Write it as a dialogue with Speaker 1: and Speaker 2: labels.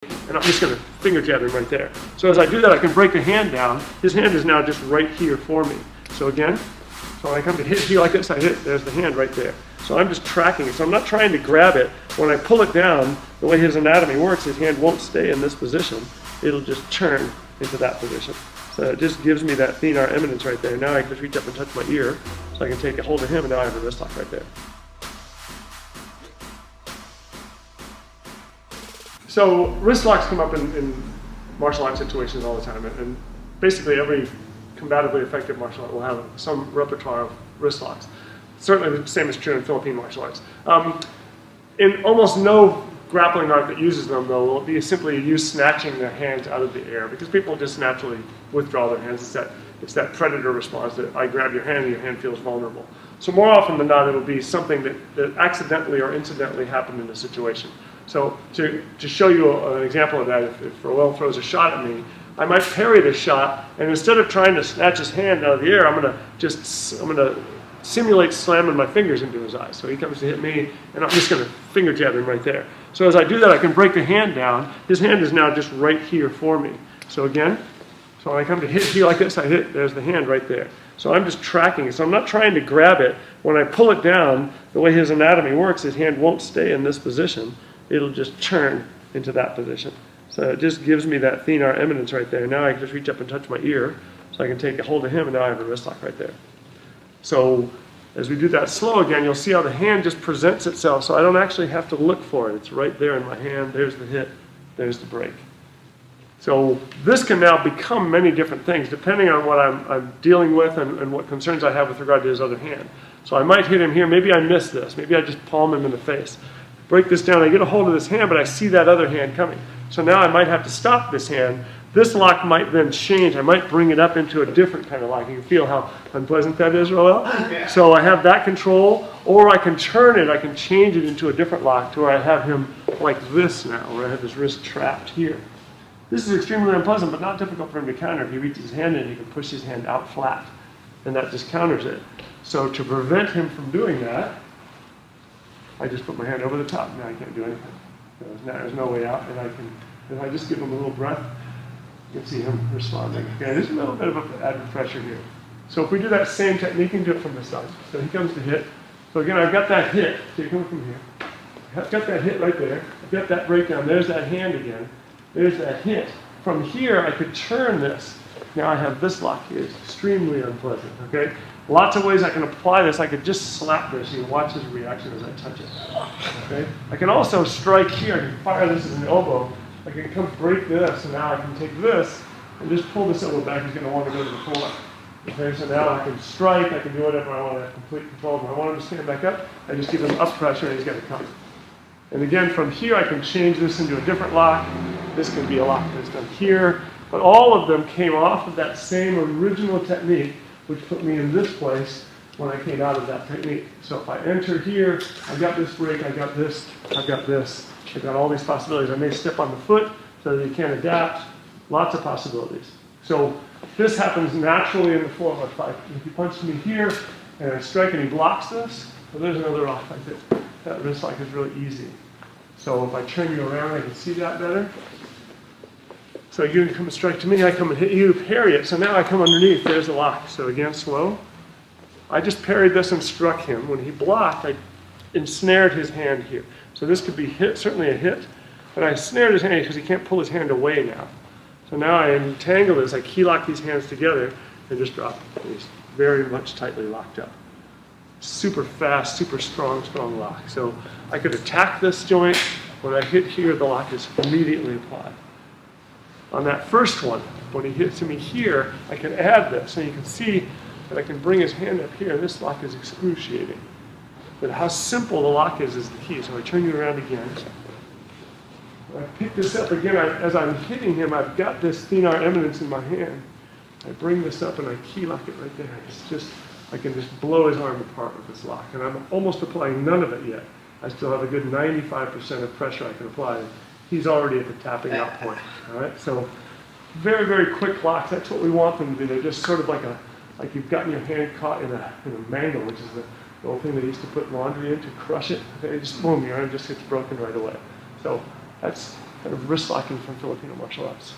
Speaker 1: and I'm just going to finger jab him right there. So as I do that, I can break the hand down. His hand is now just right here for me. So again, so when I come to hit here like this, I hit, there's the hand right there. So I'm just tracking it. So I'm not trying to grab it. When I pull it down, the way his anatomy works, his hand won't stay in this position. It'll just turn into that position. So it just gives me that thenar eminence right there. Now I can just reach up and touch my ear, so I can take a hold of him, and now I have a wrist lock right there. So wrist locks come up in martial arts situations all the time, and basically every combatively effective martial art will have some repertoire of wrist locks. Certainly the same is true in Filipino martial arts. In almost no grappling art that uses them, though, will be simply you snatching their hands out of the air, because people just naturally withdraw their hands. It's that predator response that I grab your hand and your hand feels vulnerable. So more often than not, it'll be something that accidentally or incidentally happened in the situation. So to show you an example of that, if Roel throws a shot at me, I might parry the shot, and instead of trying to snatch his hand out of the air, I'm gonna simulate slamming my fingers into his eyes. So he comes to hit me, and I'm just gonna finger jab him right there. So as I do that, I can break the hand down. His hand is now just right here for me. So again, so when I come to hit here like this, I hit, there's the hand right there. So I'm just tracking it. So I'm not trying to grab it. When I pull it down, the way his anatomy works, his hand won't stay in this position. It'll just turn into that position. So it just gives me that thenar eminence right there. Now I can just reach up and touch my ear, so I can take a hold of him, and now I have a wrist lock right there. So as we do that slow again, you'll see how the hand just presents itself, so I don't actually have to look for it. It's right there in my hand. There's the hit, there's the break. So this can now become many different things, depending on what I'm dealing with and what concerns I have with regard to his other hand. So I might hit him here. Maybe I miss this. Maybe I just palm him in the face. Break this down. I get a hold of this hand, but I see that other hand coming. So now I might have to stop this hand. This lock might then change. I might bring it up into a different kind of lock. You can feel how unpleasant that is, Roel? Yeah. So I have that control, or I can turn it. I can change it into a different lock to where I have him like this now, where I have his wrist trapped here. This is extremely unpleasant, but not difficult for him to counter. If he reaches his hand in, he can push his hand out flat, and that just counters it. So to prevent him from doing that, I just put my hand over the top. Now I can't do anything. There's no way out, and if I just give him a little breath, you can see him responding. Okay, there's a little bit of added pressure here. So if we do that same technique, you can do it from this side. So he comes to hit. So again, I've got that hit. So you come from here. I've got that hit right there. I've got that breakdown. There's that hand again. There's that hit. From here, I could turn this. Now I have this lock here. It's extremely unpleasant, okay? Lots of ways I can apply this. I could just slap this. You can watch his reaction as I touch it, okay? I can also strike here. I can fire this as an elbow. I can come break this, and now I can take this and just pull this elbow back. He's going to want to go to the floor. Okay, so now I can strike. I can do whatever I want. I have complete control. When I want him to stand back up, I just give him up pressure, and he's going to come. And again, from here, I can change this into a different lock. This can be a lock that's done here. But all of them came off of that same original technique, which put me in this place when I came out of that technique. So if I enter here, I've got this break, I've got this, I've got this. I've got all these possibilities. I may step on the foot so that you can't adapt. Lots of possibilities. So this happens naturally in the floor of a fight. If he punches me here and I strike and he blocks this, well, there's another lock like this. That wrist lock is really easy. So if I turn you around, I can see that better. So you come and strike to me, I come and hit you, parry it. So now I come underneath, there's the lock. So again, slow. I just parried this and struck him. When he blocked, I ensnared his hand here. So this could be hit, certainly a hit, but I snared his hand because he can't pull his hand away now. So now I entangle this, I key lock these hands together and just drop him. He's very much tightly locked up. Super fast, super strong lock. So I could attack this joint. When I hit here, the lock is immediately applied. On that first one, when he hits me here, I can add this. And you can see that I can bring his hand up here. This lock is excruciating. But how simple the lock is the key. So I turn you around again. I pick this up again. As I'm hitting him, I've got this thenar eminence in my hand. I bring this up and I key lock it right there. It's just, I can just blow his arm apart with this lock. And I'm almost applying none of it yet. I still have a good 95% of pressure I can apply. He's already at the tapping out point. All right, so very, very quick locks. That's what we want them to be. They're just sort of like you've gotten your hand caught in a mangle, which is the old thing they used to put laundry in to crush it. Okay, just boom, your arm just gets broken right away. So that's kind of wrist locking from Filipino martial arts.